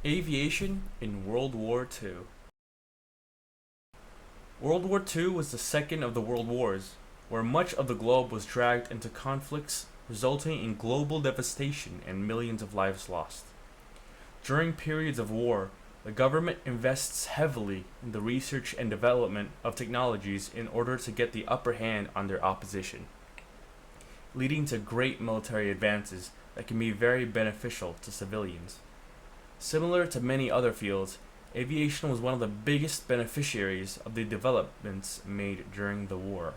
Aviation in World War II. World War II was the second of the World Wars, where much of the globe was dragged into conflicts resulting in global devastation and millions of lives lost. During periods of war, the government invests heavily in the research and development of technologies in order to get the upper hand on their opposition, leading to great military advances that can be very beneficial to civilians. Similar to many other fields, aviation was one of the biggest beneficiaries of the developments made during the war.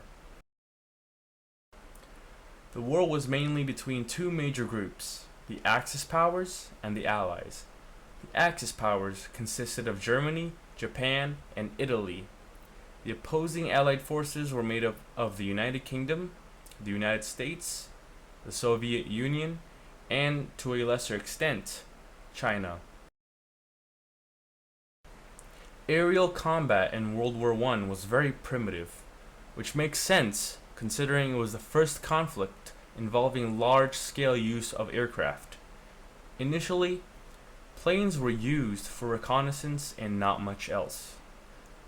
The war was mainly between two major groups, the Axis powers and the Allies. The Axis powers consisted of Germany, Japan, and Italy. The opposing Allied forces were made up of the United Kingdom, the United States, the Soviet Union, and, to a lesser extent, China. Aerial combat in World War I was very primitive, which makes sense considering it was the first conflict involving large-scale use of aircraft. Initially, planes were used for reconnaissance and not much else,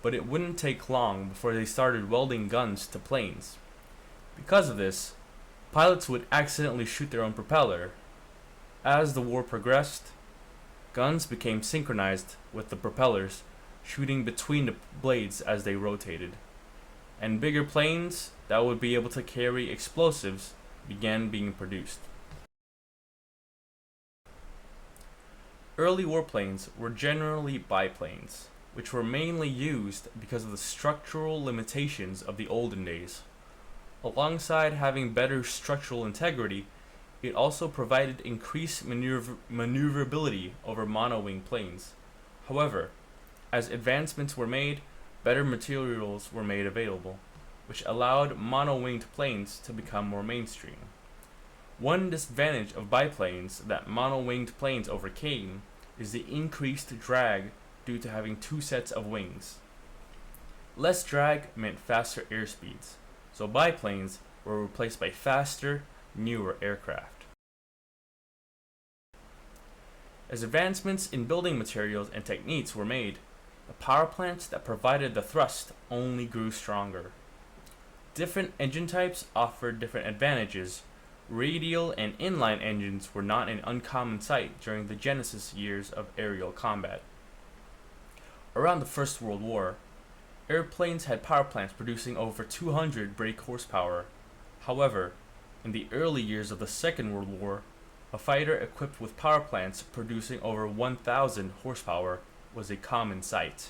but it wouldn't take long before they started welding guns to planes. Because of this, pilots would accidentally shoot their own propeller. As the war progressed, guns became synchronized with the propellers, shooting between the blades as they rotated, and bigger planes that would be able to carry explosives began being produced. Early warplanes were generally biplanes, which were mainly used because of the structural limitations of the olden days. Alongside having better structural integrity, it also provided increased maneuverability over monowing planes. However, as advancements were made, better materials were made available, which allowed mono-winged planes to become more mainstream. One disadvantage of biplanes that mono-winged planes overcame is the increased drag due to having two sets of wings. Less drag meant faster airspeeds, so biplanes were replaced by faster, newer aircraft. As advancements in building materials and techniques were made, the power plants that provided the thrust only grew stronger. Different engine types offered different advantages. Radial and inline engines were not an uncommon sight during the genesis years of aerial combat. Around the First World War, airplanes had power plants producing over 200 brake horsepower. However, in the early years of the Second World War, a fighter equipped with power plants producing over 1,000 horsepower was a common sight.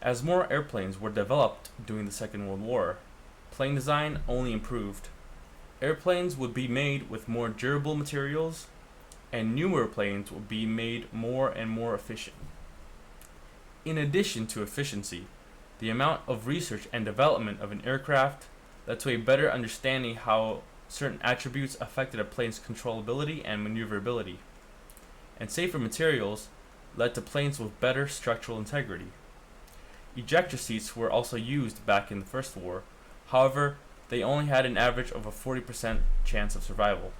As more airplanes were developed during the Second World War, plane design only improved. Airplanes would be made with more durable materials, and newer planes would be made more and more efficient. In addition to efficiency, the amount of research and development of an aircraft led to a better understanding how certain attributes affected a plane's controllability and maneuverability, and safer materials led to planes with better structural integrity. Ejector seats were also used back in the First War. However, they only had an average of a 40% chance of survival.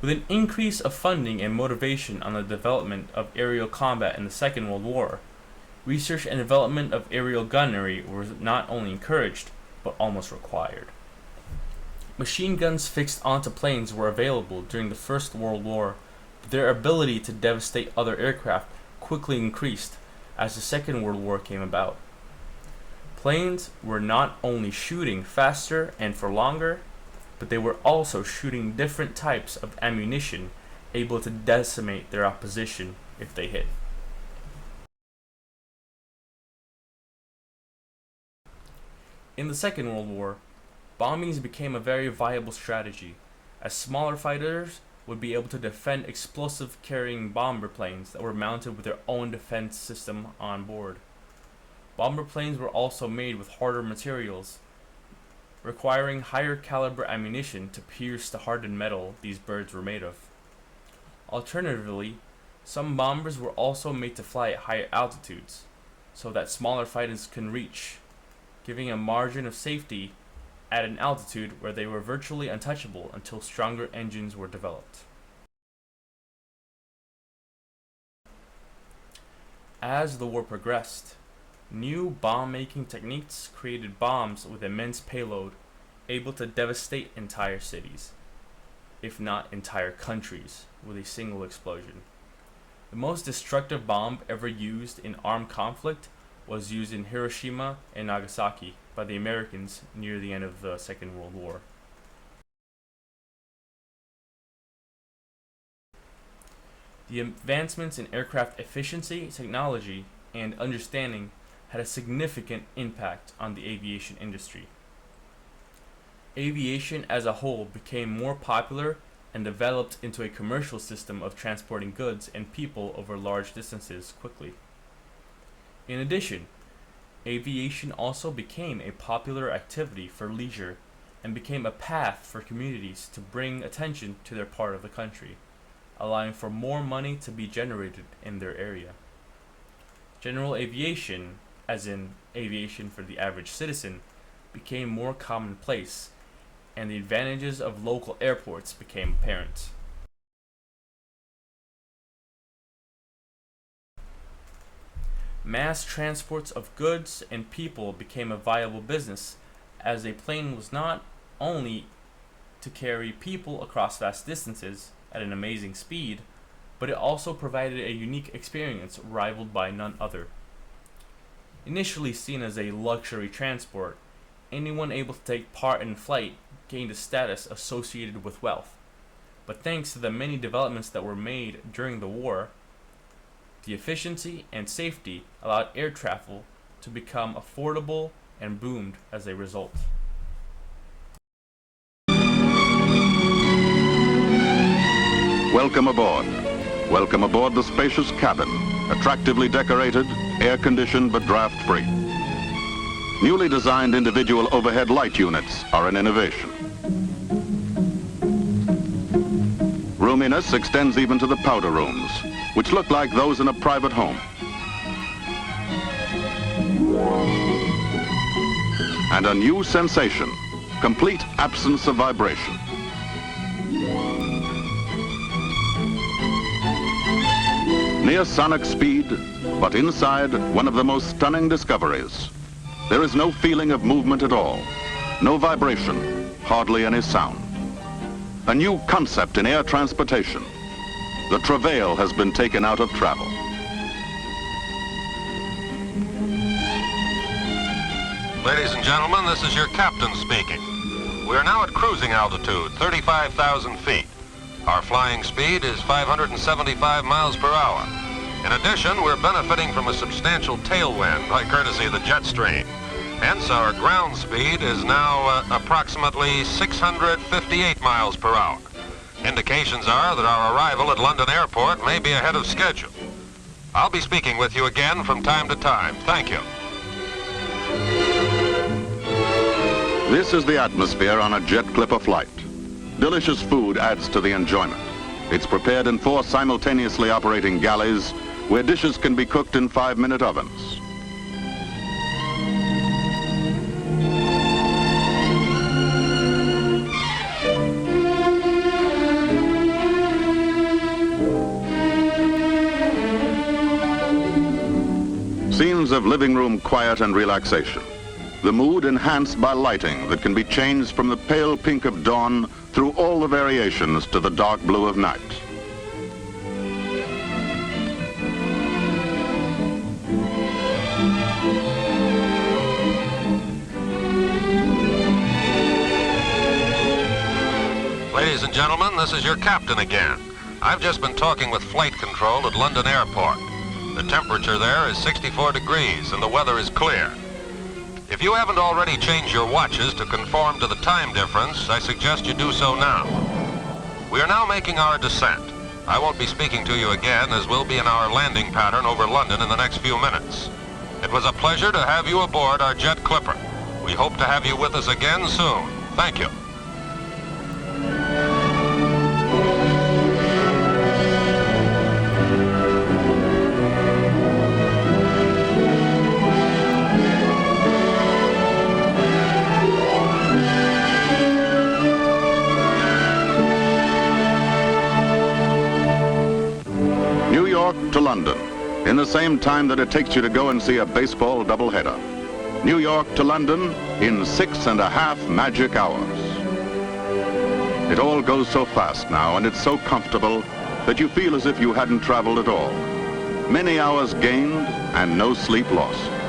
With an increase of funding and motivation on the development of aerial combat in the Second World War, research and development of aerial gunnery was not only encouraged, but almost required. Machine guns fixed onto planes were available during the First World War, but their ability to devastate other aircraft quickly increased as the Second World War came about. Planes were not only shooting faster and for longer, but they were also shooting different types of ammunition able to decimate their opposition if they hit. In the Second World War, bombings became a very viable strategy, as smaller fighters would be able to defend explosive-carrying bomber planes that were mounted with their own defense system on board. Bomber planes were also made with harder materials, requiring higher caliber ammunition to pierce the hardened metal these birds were made of. Alternatively, some bombers were also made to fly at higher altitudes, so that smaller fighters can reach, giving a margin of safety at an altitude where they were virtually untouchable until stronger engines were developed. As the war progressed, new bomb-making techniques created bombs with immense payload, able to devastate entire cities, if not entire countries, with a single explosion. The most destructive bomb ever used in armed conflict was used in Hiroshima and Nagasaki by the Americans near the end of the Second World War. The advancements in aircraft efficiency, technology, and understanding had a significant impact on the aviation industry. Aviation as a whole became more popular and developed into a commercial system of transporting goods and people over large distances quickly. In addition, aviation also became a popular activity for leisure and became a path for communities to bring attention to their part of the country, allowing for more money to be generated in their area. General aviation, as in aviation for the average citizen, became more commonplace, and the advantages of local airports became apparent. Mass transports of goods and people became a viable business, as a plane was not only to carry people across vast distances at an amazing speed, but it also provided a unique experience rivaled by none other. Initially seen as a luxury transport, anyone able to take part in flight gained a status associated with wealth. But thanks to the many developments that were made during the war, the efficiency and safety allowed air travel to become affordable and boomed as a result. Welcome aboard. Welcome aboard the spacious cabin, attractively decorated, air-conditioned but draft-free. Newly designed individual overhead light units are an innovation. Roominess extends even to the powder rooms, which look like those in a private home. And a new sensation, complete absence of vibration. Near sonic speed, but inside one of the most stunning discoveries. There is no feeling of movement at all, no vibration, hardly any sound. A new concept in air transportation. The travail has been taken out of travel. Ladies and gentlemen, this is your captain speaking. We are now at cruising altitude, 35,000 feet. Our flying speed is 575 miles per hour. In addition, we're benefiting from a substantial tailwind by courtesy of the jet stream. Hence, our ground speed is now approximately 658 miles per hour. Indications are that our arrival at London Airport may be ahead of schedule. I'll be speaking with you again from time to time. Thank you. This is the atmosphere on a jet clipper flight. Delicious food adds to the enjoyment. It's prepared in 4 simultaneously operating galleys where dishes can be cooked in 5-minute ovens. Scenes of living room quiet and relaxation. The mood enhanced by lighting that can be changed from the pale pink of dawn through all the variations to the dark blue of night. Ladies and gentlemen, this is your captain again. I've just been talking with flight control at London Airport. The temperature there is 64 degrees and the weather is clear. If you haven't already changed your watches to conform to the time difference, I suggest you do so now. We are now making our descent. I won't be speaking to you again, as we'll be in our landing pattern over London in the next few minutes. It was a pleasure to have you aboard our jet clipper. We hope to have you with us again soon. Thank you. to London in the same time that it takes you to go and see a baseball doubleheader. New York to London in 6.5 magic hours. It all goes so fast now, and it's so comfortable that you feel as if you hadn't traveled at all. Many hours gained and no sleep lost.